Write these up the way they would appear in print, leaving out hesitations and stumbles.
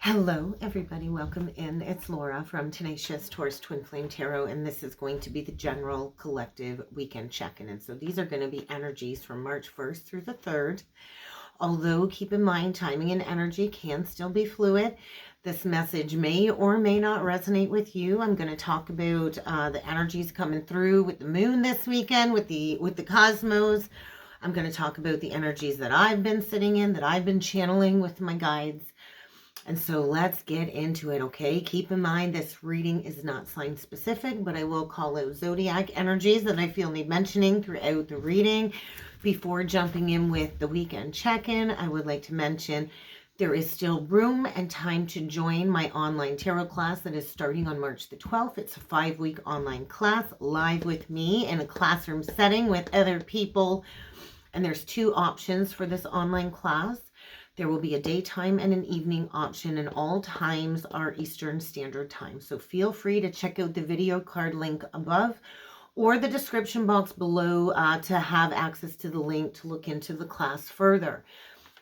Hello, everybody. Welcome in. It's Laura from Tenacious Taurus Twin Flame Tarot, and this is going to be the general collective weekend check-in. And so these are going to be energies from March 1st through the 3rd. Although, keep in mind, timing and energy can still be fluid. This message may or may not resonate with you. I'm going to talk about the energies coming through with the moon this weekend, with the cosmos. I'm going to talk about the energies that I've been sitting in, that I've been channeling with my guides. And so let's get into it, okay? Keep in mind this reading is not sign specific, but I will call out zodiac energies that I feel need mentioning throughout the reading. Before jumping in with the weekend check-in, I would like to mention there is still room and time to join my online tarot class that is starting on March the 12th. It's a 5-week online class live with me in a classroom setting with other people. And there's 2 options for this online class. There will be a daytime and an evening option, and all times are Eastern Standard Time. So feel free to check out the video card link above or the description box below to have access to the link to look into the class further.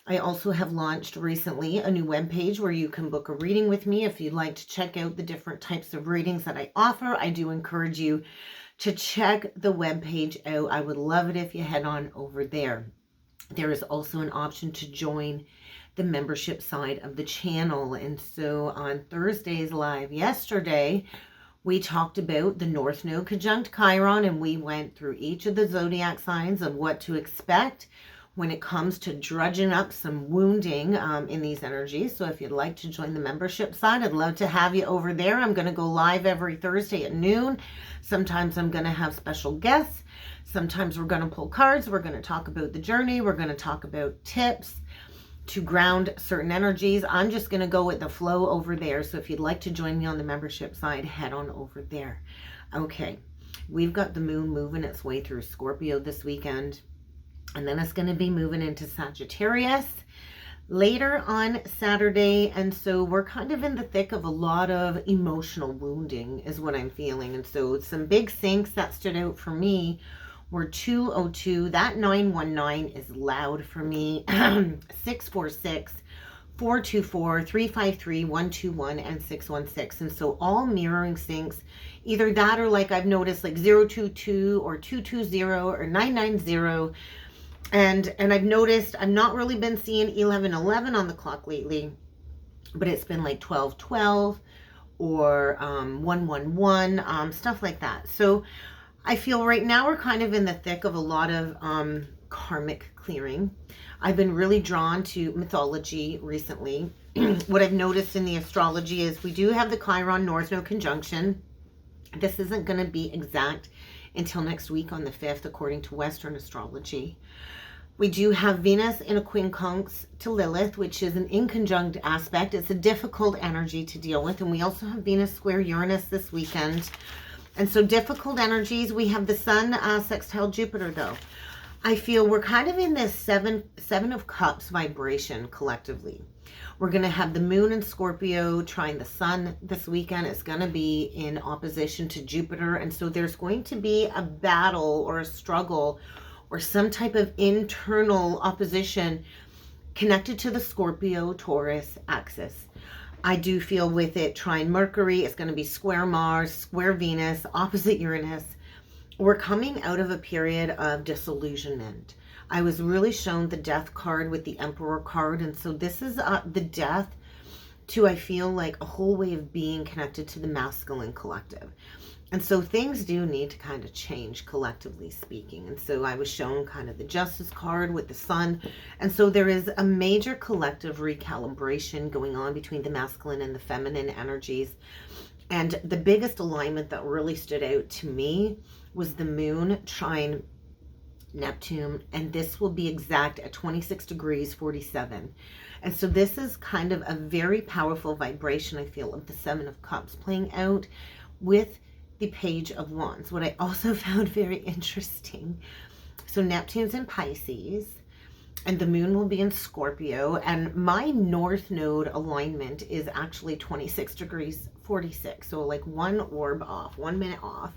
I also have launched recently a new webpage where you can book a reading with me if you'd like to check out the different types of readings that I offer. I do encourage you to check the webpage out. I would love it if you head on over there. There is also an option to join the membership side of the channel. And so on Thursday's live yesterday, we talked about the North Node conjunct Chiron, and we went through each of the zodiac signs of what to expect when it comes to drudging up some wounding in these energies. So if you'd like to join the membership side, I'd love to have you over there. I'm going to go live every Thursday at noon. Sometimes I'm going to have special guests. Sometimes we're going to pull cards. We're going to talk about the journey. We're going to talk about tips to ground certain energies. I'm just going to go with the flow over there. So if you'd like to join me on the membership side, head on over there. Okay, we've got the moon moving its way through Scorpio this weekend, and then it's going to be moving into Sagittarius later on Saturday. And so we're kind of in the thick of a lot of emotional wounding is what I'm feeling. And so some big syncs that stood out for me were 202. That 919 is loud for me. 646, 424, 353, 121, and 616. And so all mirroring syncs, either that or like I've noticed like 022 or 220 or 990. And I've noticed I've not really been seeing 1111 on the clock lately, but it's been like 1212 or 111, stuff like that. So I feel right now we're kind of in the thick of a lot of karmic clearing. I've been really drawn to mythology recently. What I've noticed in the astrology is we do have the Chiron North Node conjunction. This isn't going to be exact until next week on the 5th, according to Western astrology. We do have Venus in a quincunx to Lilith, which is an inconjunct aspect. It's a difficult energy to deal with. And we also have Venus square Uranus this weekend. And so difficult energies. We have the Sun sextile Jupiter, though. I feel we're kind of in this seven of cups vibration collectively. We're going to have the moon in Scorpio trying the sun this weekend. It's going to be in opposition to Jupiter. And so there's going to be a battle or a struggle or some type of internal opposition connected to the Scorpio-Taurus axis. I do feel with it trine Mercury, it's going to be square Mars, square Venus, opposite Uranus. We're coming out of a period of disillusionment. I was really shown the death card with the Emperor card. And so this is the death to, I feel like, a whole way of being connected to the masculine collective. And so things do need to kind of change, collectively speaking. And so I was shown kind of the Justice card with the Sun. And so there is a major collective recalibration going on between the masculine and the feminine energies. And the biggest alignment that really stood out to me was the moon trine Neptune. And this will be exact at 26 degrees 47. And so this is kind of a very powerful vibration, I feel, of the Seven of Cups playing out with the Page of Wands. What I also found very interesting, so Neptune's in Pisces and the moon will be in Scorpio, and my North Node alignment is actually 26 degrees 46, so like 1 orb off, 1 minute off.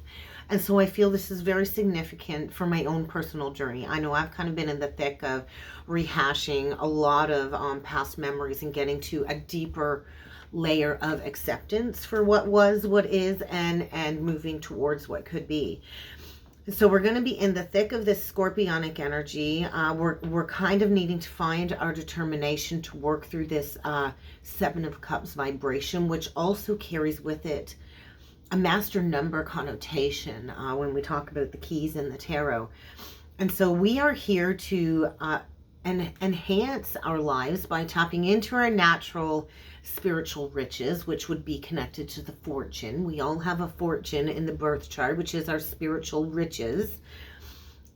And so I feel this is very significant for my own personal journey. I know I've kind of been in the thick of rehashing a lot of past memories and getting to a deeper layer of acceptance for what was, what is, and moving towards what could be. So we're going to be in the thick of this scorpionic energy. We're kind of needing to find our determination to work through this Seven of Cups vibration, which also carries with it a master number connotation when we talk about the keys in the tarot. And so we are here to enhance our lives by tapping into our natural spiritual riches, which would be connected to the fortune. We all have a fortune in the birth chart, which is our spiritual riches.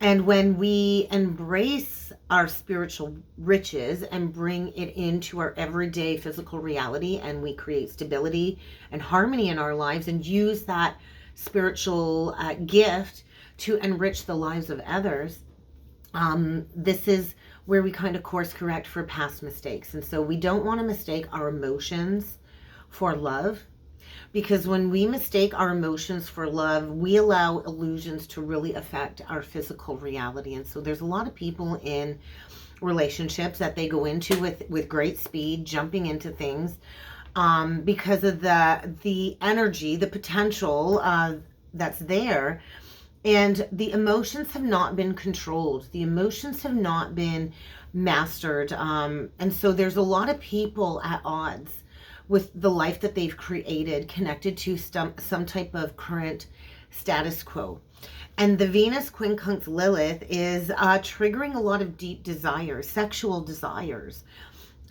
And when we embrace our spiritual riches and bring it into our everyday physical reality, and we create stability and harmony in our lives and use that spiritual gift to enrich the lives of others, this is where we kind of course correct for past mistakes. And so we don't want to mistake our emotions for love, because when we mistake our emotions for love, we allow illusions to really affect our physical reality. And so there's a lot of people in relationships that they go into with great speed, jumping into things because of the energy, the potential that's there. And the emotions have not been controlled. The emotions have not been mastered. And so there's a lot of people at odds with the life that they've created, connected to some type of current status quo. And the Venus quincunx Lilith is triggering a lot of deep desires, sexual desires.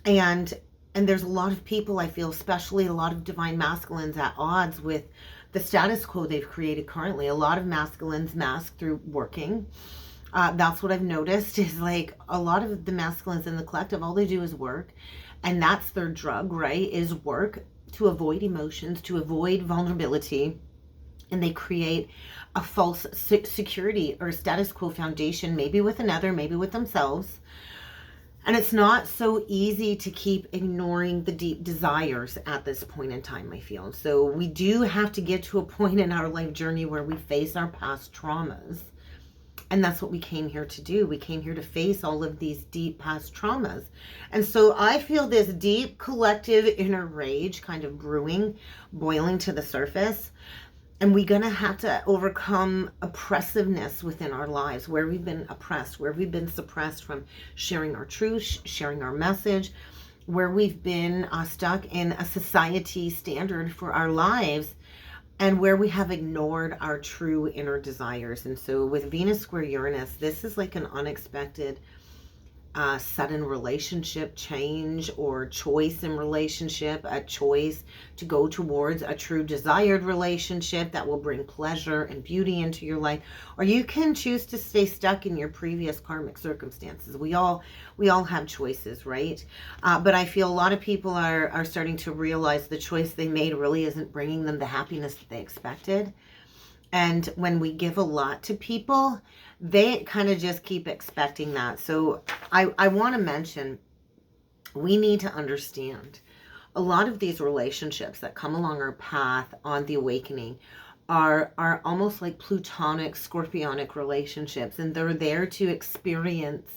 And there's a lot of people, I feel, especially a lot of divine masculines at odds with the status quo they've created currently. A lot of masculines mask through working. That's what I've noticed, is like a lot of the masculines in the collective, all they do is work. And that's their drug, right? Is work to avoid emotions, to avoid vulnerability. And they create a false security or status quo foundation, maybe with another, maybe with themselves. And it's not so easy to keep ignoring the deep desires at this point in time, I feel. So we do have to get to a point in our life journey where we face our past traumas. And that's what we came here to do. We came here to face all of these deep past traumas. And so I feel this deep collective inner rage kind of brewing, boiling to the surface. And we're going to have to overcome oppressiveness within our lives, where we've been oppressed, where we've been suppressed from sharing our truth, sharing our message, where we've been stuck in a society standard for our lives, and where we have ignored our true inner desires. And so with Venus square Uranus, this is like an unexpected sudden relationship change or choice in relationship, a choice to go towards a true desired relationship that will bring pleasure and beauty into your life. Or you can choose to stay stuck in your previous karmic circumstances. We all have choices, right? But I feel a lot of people are starting to realize the choice they made really isn't bringing them the happiness that they expected. And when we give a lot to people, they kind of just keep expecting that. So I want to mention, we need to understand a lot of these relationships that come along our path on the awakening are almost like plutonic, scorpionic relationships. And they're there to experience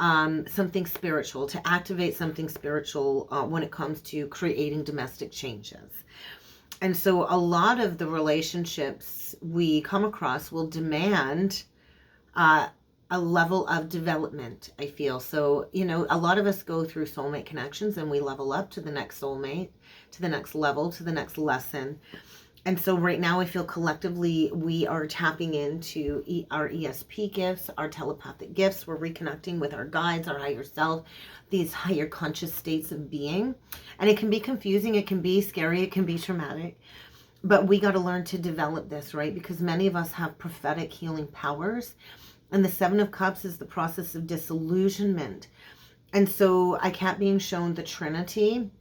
something spiritual, to activate something spiritual when it comes to creating domestic changes. And so a lot of the relationships we come across will demand a level of development, I feel. So, you know, a lot of us go through soulmate connections and we level up to the next soulmate, to the next level, to the next lesson. And so right now I feel collectively we are tapping into our ESP gifts, our telepathic gifts. We're reconnecting with our guides, our higher self, these higher conscious states of being. And it can be confusing, it can be scary, it can be traumatic. But we got to learn to develop this, right? Because many of us have prophetic healing powers. And the Seven of Cups is the process of disillusionment. And so I kept being shown the Trinity,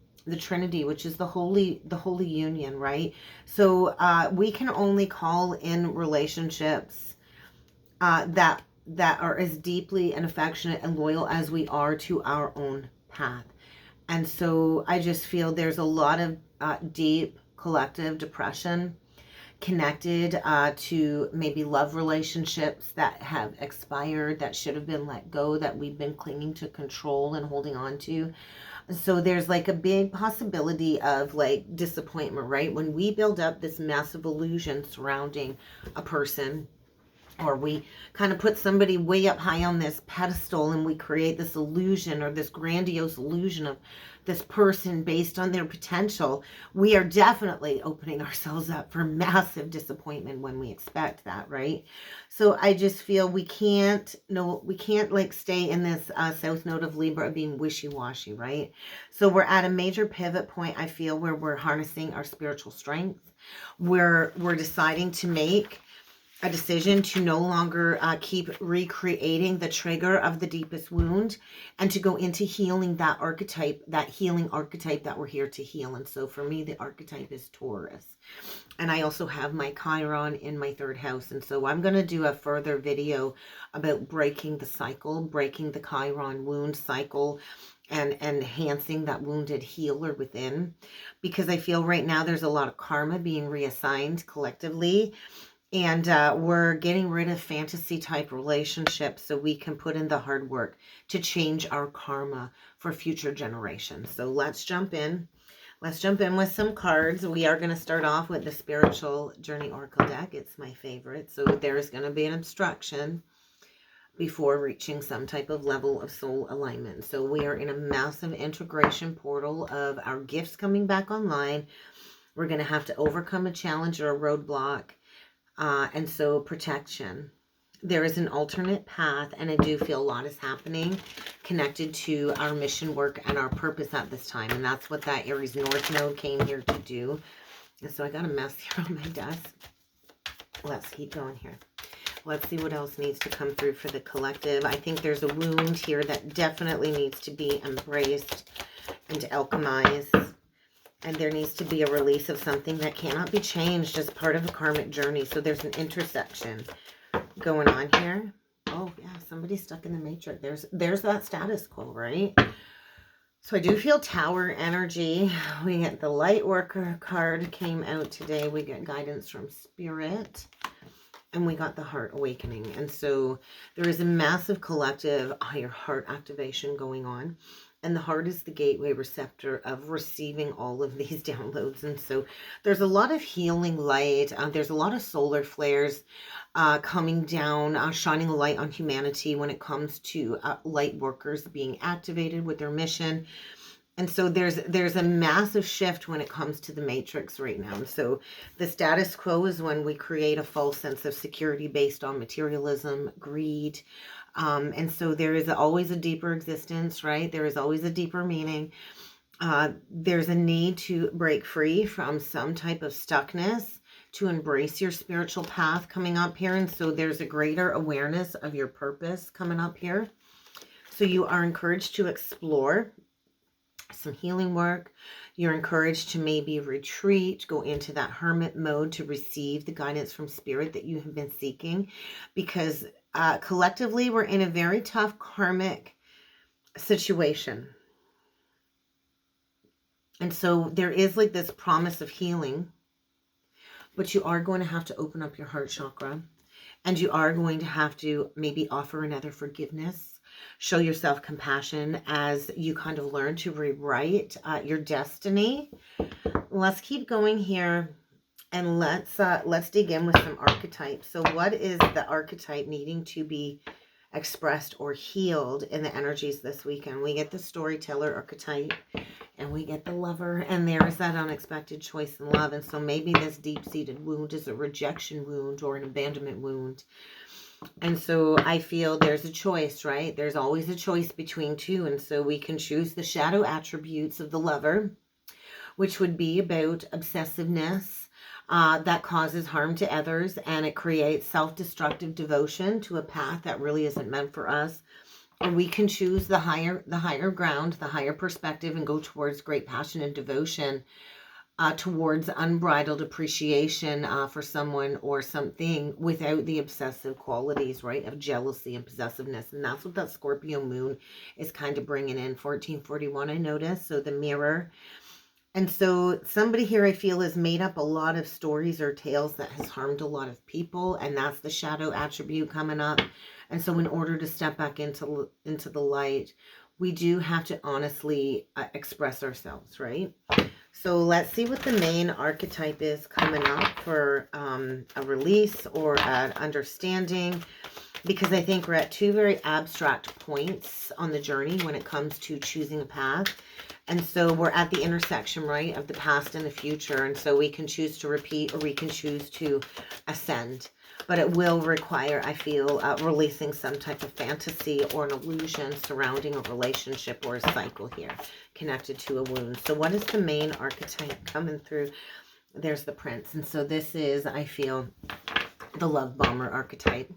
which is the holy union, right? So we can only call in relationships that are as deeply and affectionate and loyal as we are to our own path. And so I just feel there's a lot of deep collective depression connected to maybe love relationships that have expired, that should have been let go, that we've been clinging to control and holding on to. So there's like a big possibility of like disappointment, right? When we build up this massive illusion surrounding a person, or we kind of put somebody way up high on this pedestal and we create this illusion or this grandiose illusion of this person based on their potential, we are definitely opening ourselves up for massive disappointment when we expect that, right? So I just feel we can't like stay in this south node of Libra being wishy-washy, right? So we're at a major pivot point, I feel, where we're harnessing our spiritual strength. We're deciding to make a decision to no longer keep recreating the trigger of the deepest wound, and to go into healing that archetype, that healing archetype that we're here to heal. And so for me, the archetype is Taurus. And I also have my Chiron in my 3rd house. And so I'm going to do a further video about breaking the cycle, breaking the Chiron wound cycle, and enhancing that wounded healer within. Because I feel right now there's a lot of karma being reassigned collectively. And we're getting rid of fantasy type relationships so we can put in the hard work to change our karma for future generations. So let's jump in. Let's jump in with some cards. We are going to start off with the Spiritual Journey Oracle deck. It's my favorite. So there's going to be an obstruction before reaching some type of level of soul alignment. So we are in a massive integration portal of our gifts coming back online. We're going to have to overcome a challenge or a roadblock. And so protection. There is an alternate path, and I do feel a lot is happening connected to our mission work and our purpose at this time. And that's what that Aries North Node came here to do. And so I got a mess here on my desk. Let's keep going here. Let's see what else needs to come through for the collective. I think there's a wound here that definitely needs to be embraced and alchemized. And there needs to be a release of something that cannot be changed as part of a karmic journey. So there's an intersection going on here. Oh, yeah, somebody's stuck in the matrix. There's that status quo, right? So I do feel Tower energy. We get the Light Worker card came out today. We get guidance from Spirit. And we got the Heart Awakening. And so there is a massive collective higher heart activation going on. And the heart is the gateway receptor of receiving all of these downloads. And so there's a lot of healing light. There's a lot of solar flares coming down, shining a light on humanity when it comes to light workers being activated with their mission. And so there's a massive shift when it comes to the matrix right now. And so the status quo is when we create a false sense of security based on materialism, greed. And so there is always a deeper existence, right? There is always a deeper meaning. There's a need to break free from some type of stuckness, to embrace your spiritual path coming up here. And so there's a greater awareness of your purpose coming up here. So you are encouraged to explore some healing work. You're encouraged to maybe retreat, go into that hermit mode to receive the guidance from Spirit that you have been seeking, because collectively we're in a very tough karmic situation. And so there is like this promise of healing, but you are going to have to open up your heart chakra, and you are going to have to maybe offer another forgiveness. Show yourself compassion as you kind of learn to rewrite your destiny. Let's keep going here, and let's dig in with some archetypes. So what is the archetype needing to be expressed or healed in the energies this weekend? We get the storyteller archetype, and we get the lover, and there is that unexpected choice in love. And so maybe this deep-seated wound is a rejection wound or an abandonment wound. And so I feel there's a choice, right? There's always a choice between two. And so we can choose the shadow attributes of the lover, which would be about obsessiveness that causes harm to others, and it creates self-destructive devotion to a path that really isn't meant for us. Or we can choose the higher ground, the higher perspective, and go towards great passion and devotion, towards unbridled appreciation for someone or something without the obsessive qualities, right, of jealousy and possessiveness. And that's what that Scorpio moon is kind of bringing in. 1441, I noticed. So the mirror. And so somebody here, I feel, has made up a lot of stories or tales that has harmed a lot of people, and that's the shadow attribute coming up. And so in order to step back into the light, we do have to honestly express ourselves, right? So let's see what the main archetype is coming up for a release or an understanding, because I think we're at two very abstract points on the journey when it comes to choosing a path. And so we're at the intersection, right, of the past and the future. And so we can choose to repeat or we can choose to ascend. But it will require, I feel, releasing some type of fantasy or an illusion surrounding a relationship or a cycle here connected to a wound. So what is the main archetype coming through? There's the Prince. And so this is, I feel, the Love Bomber archetype.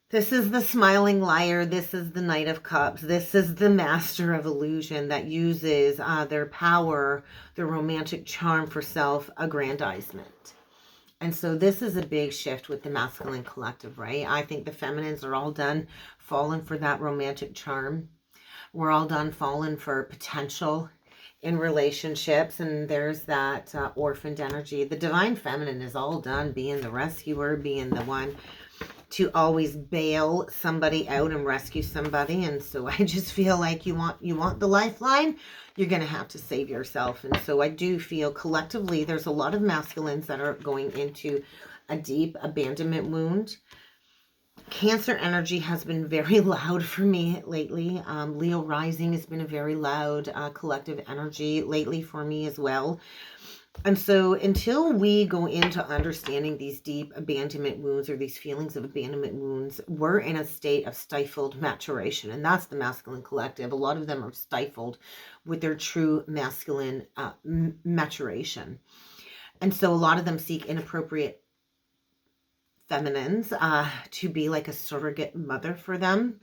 This is the smiling liar. This is the Knight of Cups. This is the master of illusion that uses their power, their romantic charm for self-aggrandizement. And so this is a big shift with the masculine collective, right? I think the feminines are all done falling for that romantic charm. We're all done falling for potential in relationships. And there's that orphaned energy. The divine feminine is all done being the rescuer, being the one to always bail somebody out and rescue somebody. And so I just feel like you want the lifeline, you're going to have to save yourself. And so I do feel collectively there's a lot of masculines that are going into a deep abandonment wound. Cancer energy has been very loud for me lately. Leo rising has been a very loud collective energy lately for me as well. And so until we go into understanding these deep abandonment wounds or these feelings of abandonment wounds, we're in a state of stifled maturation. And that's the masculine collective. A lot of them are stifled with their true masculine maturation. And so a lot of them seek inappropriate feminines to be like a surrogate mother for them.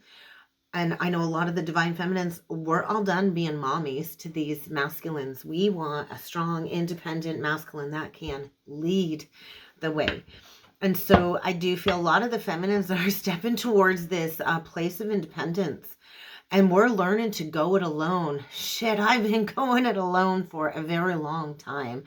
And I know a lot of the divine feminines, we're all done being mommies to these masculines. We want a strong, independent masculine that can lead the way. And so I do feel a lot of the feminines are stepping towards this place of independence. And we're learning to go it alone. Shit, I've been going it alone for a very long time.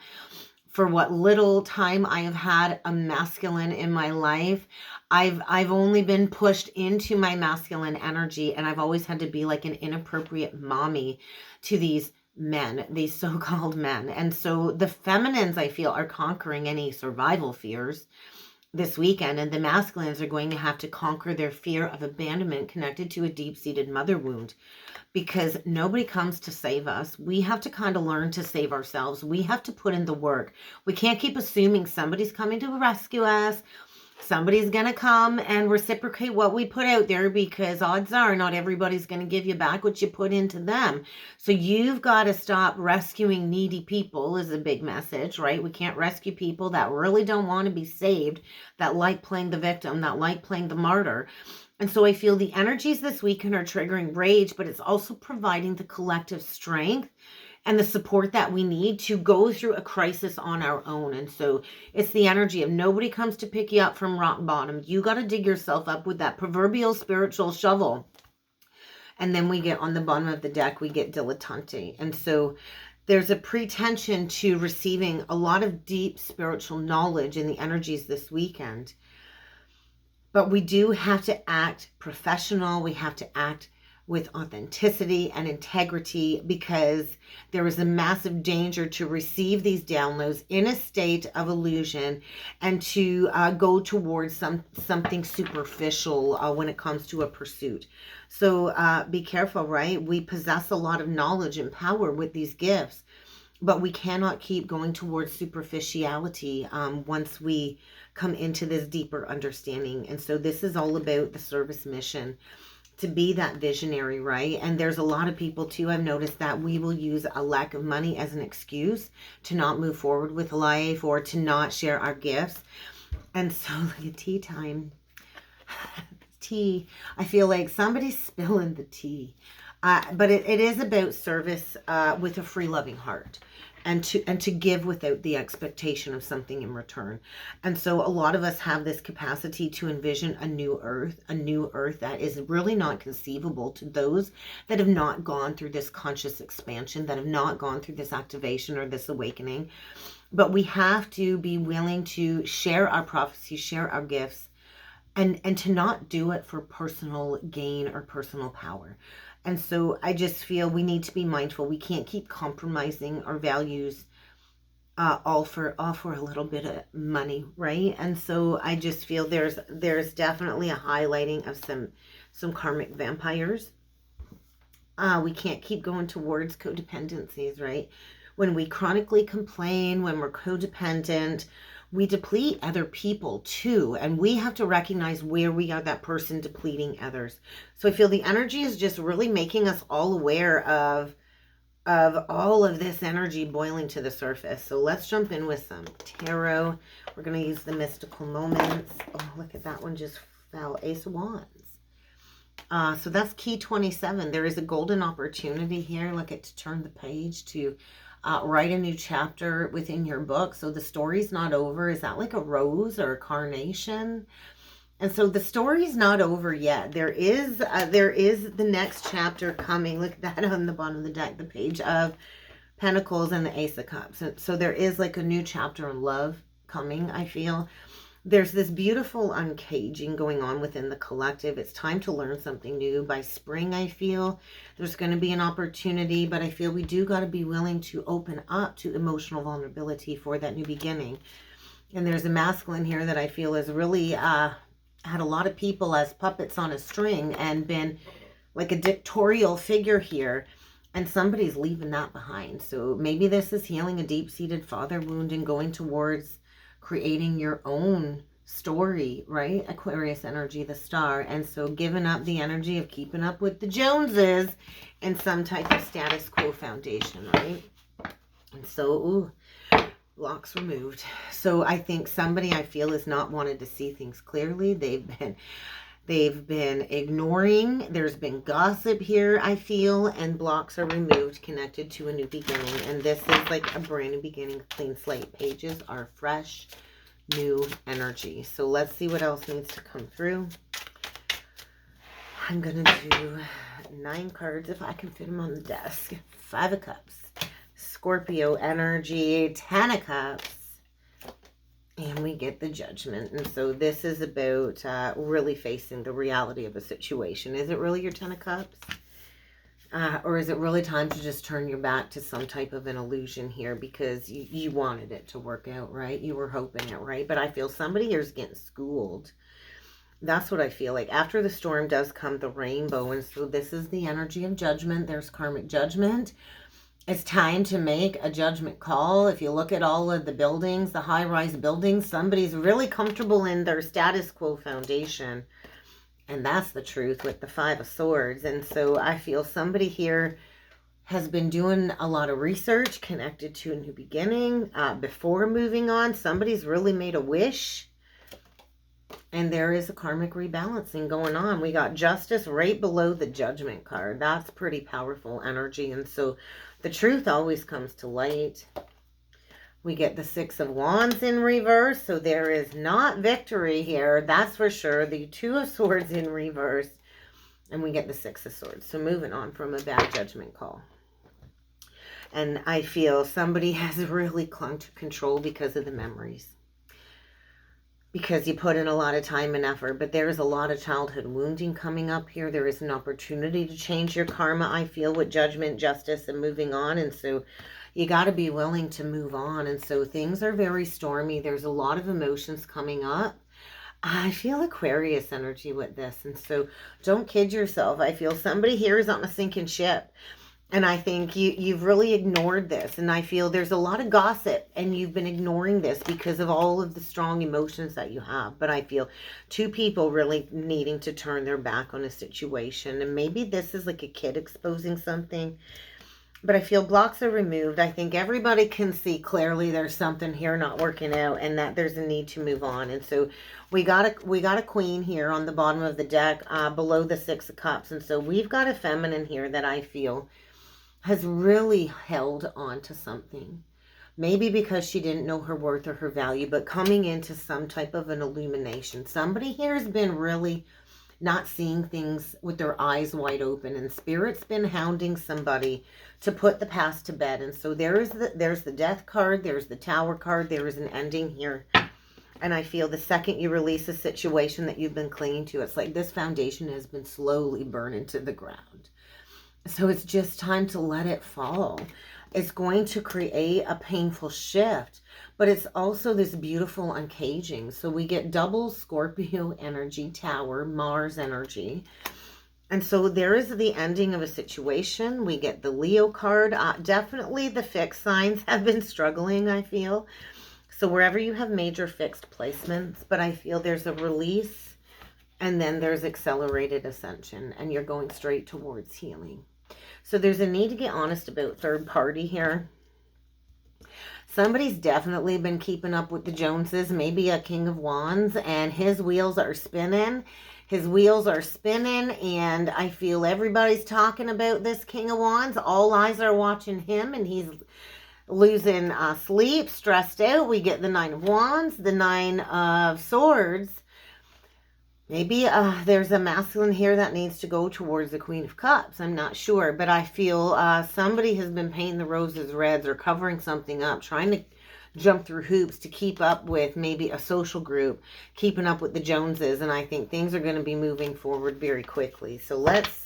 For what little time I have had a masculine in my life, I've only been pushed into my masculine energy, and I've always had to be like an inappropriate mommy to these men, these so-called men. And so the feminines, I feel, are conquering any survival fears this weekend, and the masculines are going to have to conquer their fear of abandonment connected to a deep-seated mother wound. Because nobody comes to save us. We have to kind of learn to save ourselves. We have to put in the work. We can't keep assuming somebody's coming to rescue us. Somebody's going to come and reciprocate what we put out there, because odds are not everybody's going to give you back what you put into them. So you've got to stop rescuing needy people is a big message, right? We can't rescue people that really don't want to be saved, that like playing the victim, that like playing the martyr. And so I feel the energies this weekend are triggering rage, but it's also providing the collective strength and the support that we need to go through a crisis on our own. And so it's the energy of nobody comes to pick you up from rock bottom. You got to dig yourself up with that proverbial spiritual shovel. And then we get on the bottom of the deck, we get dilettante. And so there's a pretension to receiving a lot of deep spiritual knowledge in the energies this weekend. But we do have to act professional. We have to act with authenticity and integrity, because there is a massive danger to receive these downloads in a state of illusion and to go towards something superficial when it comes to a pursuit. So be careful, right? We possess a lot of knowledge and power with these gifts, but we cannot keep going towards superficiality once we come into this deeper understanding. And so this is all about the service mission, to be that visionary, right? And there's a lot of people too, I've noticed, that we will use a lack of money as an excuse to not move forward with life or to not share our gifts. And so like tea time, tea, I feel like somebody's spilling the tea. But it is about service with a free loving heart. And to give without the expectation of something in return. And so a lot of us have this capacity to envision a new earth that is really not conceivable to those that have not gone through this conscious expansion, that have not gone through this activation or this awakening. But we have to be willing to share our prophecies, share our gifts, and to not do it for personal gain or personal power. And so I just feel we need to be mindful. We can't keep compromising our values all for a little bit of money, right? And so I just feel there's definitely a highlighting of some karmic vampires. We can't keep going towards codependencies, right? When we chronically complain, when we're codependent, we deplete other people too. And we have to recognize where we are that person depleting others. So I feel the energy is just really making us all aware of all of this energy boiling to the surface. So let's jump in with some tarot. We're going to use the mystical moments. Oh, look at that one just fell. Ace of Wands. So that's key 27. There is a golden opportunity here. Look at to turn the page to write a new chapter within your book. So the story's not over. Is that like a rose or a carnation? And so the story's not over yet. There is the next chapter coming. Look at that on the bottom of the deck, the Page of Pentacles and the Ace of Cups. So there is like a new chapter in love coming, I feel. There's this beautiful uncaging going on within the collective. It's time to learn something new. By spring, I feel there's going to be an opportunity, but I feel we do got to be willing to open up to emotional vulnerability for that new beginning. And there's a masculine here that I feel is really had a lot of people as puppets on a string and been like a dictatorial figure here. And somebody's leaving that behind. So maybe this is healing a deep-seated father wound and going towards creating your own story, right? Aquarius energy, the star. And so giving up the energy of keeping up with the Joneses and some type of status quo foundation, right? And so, blocks removed. So I think somebody I feel has not wanted to see things clearly. They've been ignoring. There's been gossip here, I feel, and blocks are removed, connected to a new beginning. And this is like a brand new beginning, clean slate. Pages are fresh, new energy. So let's see what else needs to come through. I'm going to do 9 cards if I can fit them on the desk. 5 of Cups, Scorpio energy, 10 of Cups. And we get the Judgment. And so this is about really facing the reality of a situation. Is it really your 10 of Cups? Or is it really time to just turn your back to some type of an illusion here because you wanted it to work out, right? You were hoping it, right? But I feel somebody here is getting schooled. That's what I feel like. After the storm does come the rainbow. And so this is the energy of judgment. There's karmic judgment. It's time to make a judgment call. If you look at all of the buildings, the high-rise buildings, somebody's really comfortable in their status quo foundation. And that's the truth with the 5 of Swords. And so I feel somebody here has been doing a lot of research connected to a new beginning before moving on. Somebody's really made a wish. And there is a karmic rebalancing going on. We got Justice right below the Judgment card. That's pretty powerful energy. And so the truth always comes to light. We get the 6 of Wands in reverse. So there is not victory here. That's for sure. The 2 of Swords in reverse. And we get the 6 of Swords. So moving on from a bad judgment call. And I feel somebody has really clung to control because of the memories. Because you put in a lot of time and effort. But there is a lot of childhood wounding coming up here. There is an opportunity to change your karma, I feel, with Judgment, Justice, and moving on. And so you got to be willing to move on. And so things are very stormy. There's a lot of emotions coming up. I feel Aquarius energy with this. And so don't kid yourself. I feel somebody here is on a sinking ship. And I think you've really ignored this. And I feel there's a lot of gossip and you've been ignoring this because of all of the strong emotions that you have. But I feel 2 people really needing to turn their back on a situation. And maybe this is like a kid exposing something. But I feel blocks are removed. I think everybody can see clearly there's something here not working out and that there's a need to move on. And so we got a Queen here on the bottom of the deck below the 6 of Cups. And so we've got a feminine here that I feel has really held on to something. Maybe because she didn't know her worth or her value, but coming into some type of an illumination. Somebody here has been really not seeing things with their eyes wide open, and Spirit's been hounding somebody to put the past to bed. And so there's the Death card, there's the Tower card, there is an ending here. And I feel the second you release a situation that you've been clinging to, it's like this foundation has been slowly burning to the ground. So it's just time to let it fall. It's going to create a painful shift, but it's also this beautiful uncaging. So we get double Scorpio energy, Tower, Mars energy. And so there is the ending of a situation. We get the Leo card. Definitely the fixed signs have been struggling, I feel. So wherever you have major fixed placements, but I feel there's a release and then there's accelerated ascension and you're going straight towards healing. So there's a need to get honest about third party here. Somebody's definitely been keeping up with the Joneses, maybe a King of Wands, and his wheels are spinning. His wheels are spinning, and I feel everybody's talking about this King of Wands. All eyes are watching him, and he's losing sleep, stressed out. We get the Nine of Wands, the Nine of Swords. Maybe there's a masculine here that needs to go towards the Queen of Cups. I'm not sure, but I feel somebody has been painting the roses reds or covering something up, trying to jump through hoops to keep up with maybe a social group, keeping up with the Joneses, and I think things are going to be moving forward very quickly. So let's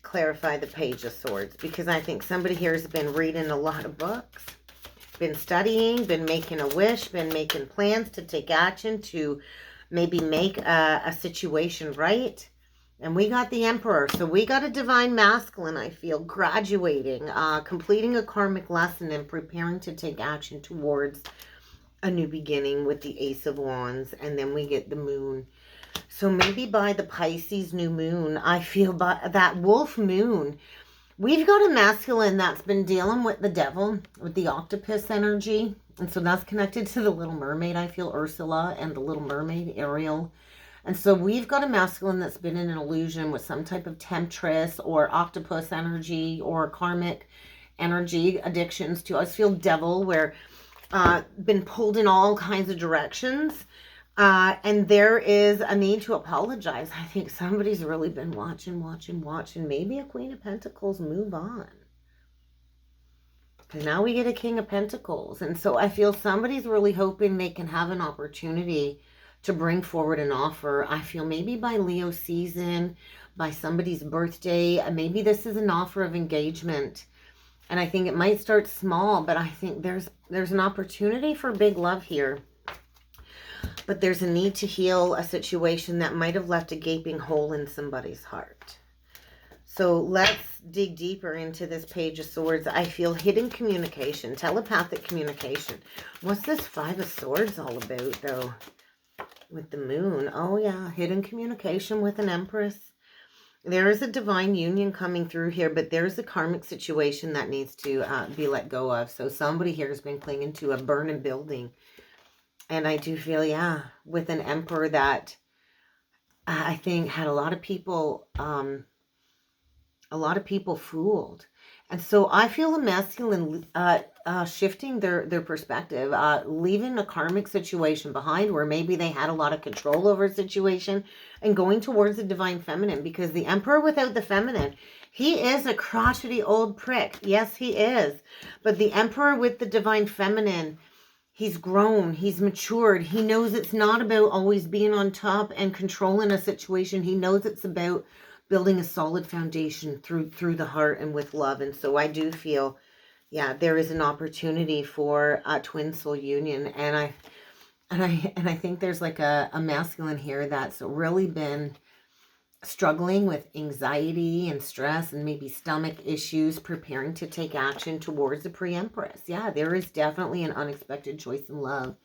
clarify the Page of Swords, because I think somebody here has been reading a lot of books, been studying, been making a wish, been making plans to take action to maybe make a situation right. And we got the Emperor. So we got a divine masculine, I feel, graduating, completing a karmic lesson and preparing to take action towards a new beginning with the Ace of Wands. And then we get the Moon. So maybe by the Pisces new moon, I feel by that wolf moon, we've got a masculine that's been dealing with the devil, with the octopus energy. And so that's connected to the Little Mermaid, I feel, Ursula, and the Little Mermaid, Ariel. And so we've got a masculine that's been in an illusion with some type of temptress or octopus energy or karmic energy addictions to, I feel, devil, where been pulled in all kinds of directions. And there is a need to apologize. I think somebody's really been watching. Maybe a Queen of Pentacles move on. Because now we get a King of Pentacles. And so I feel somebody's really hoping they can have an opportunity to bring forward an offer. I feel maybe by Leo season, by somebody's birthday. Maybe this is an offer of engagement. And I think it might start small, but I think there's an opportunity for big love here. But there's a need to heal a situation that might have left a gaping hole in somebody's heart. So let's dig deeper into this Page of Swords. I feel hidden communication, telepathic communication. What's this Five of Swords all about, though? With the Moon. Oh, yeah. Hidden communication with an Empress. There is a divine union coming through here, but there's a karmic situation that needs to be let go of. So somebody here has been clinging to a burning building. And I do feel, yeah, with an Emperor that I think had a lot of people fooled. And so I feel a masculine shifting their perspective, leaving a karmic situation behind where maybe they had a lot of control over a situation and going towards the divine feminine, because the Emperor without the feminine, he is a crotchety old prick. Yes, he is. But the Emperor with the divine feminine, he's grown, he's matured. He knows it's not about always being on top and controlling a situation. He knows it's about building a solid foundation through the heart and with love. And so I do feel, yeah, there is an opportunity for a twin soul union. And I think there's like a masculine here that's really been struggling with anxiety and stress and maybe stomach issues, preparing to take action towards the pre-empress. Yeah, there is definitely an unexpected choice in love.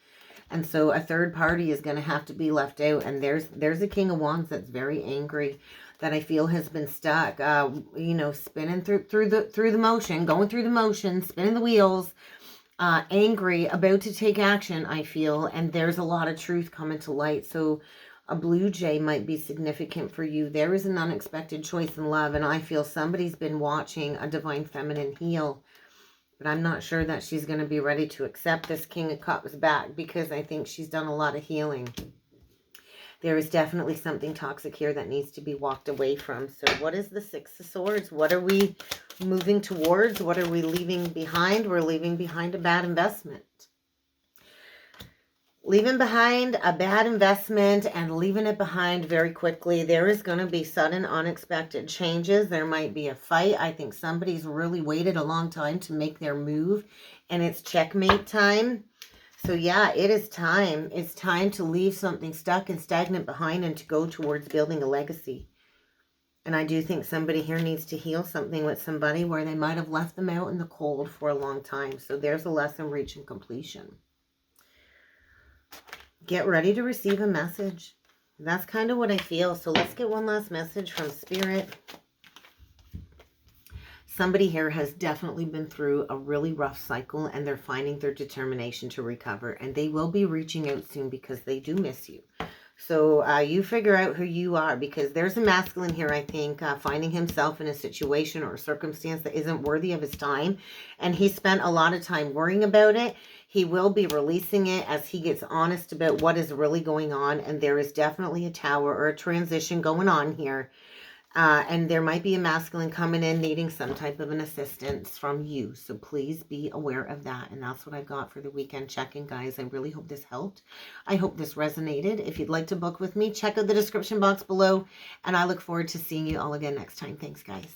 And so a third party is going to have to be left out. And there's a King of Wands that's very angry, that I feel has been stuck, you know, spinning through the motion, going through the motion, spinning the wheels, angry, about to take action, I feel. And there's a lot of truth coming to light. So a blue jay might be significant for you. There is an unexpected choice in love. And I feel somebody's been watching a divine feminine heal. But I'm not sure that she's going to be ready to accept this King of Cups back, because I think she's done a lot of healing. There is definitely something toxic here that needs to be walked away from. So what is the Six of Swords? What are we moving towards? What are we leaving behind? We're leaving behind a bad investment. leaving behind a bad investment and leaving it behind very quickly. There is going to be sudden, unexpected changes. There might be a fight. I think somebody's really waited a long time to make their move, and it's checkmate time. So yeah, it is time. It's time to leave something stuck and stagnant behind and to go towards building a legacy. And I do think somebody here needs to heal something with somebody where they might have left them out in the cold for a long time. So there's a lesson reaching completion. Get ready to receive a message. That's kind of what I feel. So let's get one last message from Spirit. Somebody here has definitely been through a really rough cycle and they're finding their determination to recover. And they will be reaching out soon because they do miss you. So you figure out who you are, because there's a masculine here, I think, finding himself in a situation or a circumstance that isn't worthy of his time. And he spent a lot of time worrying about it. He will be releasing it as he gets honest about what is really going on. And there is definitely a tower or a transition going on here. And there might be a masculine coming in needing some type of an assistance from you. So please be aware of that. And that's what I've got for the weekend check-in, guys. I really hope this helped. I hope this resonated. If you'd like to book with me, check out the description box below. And I look forward to seeing you all again next time. Thanks, guys.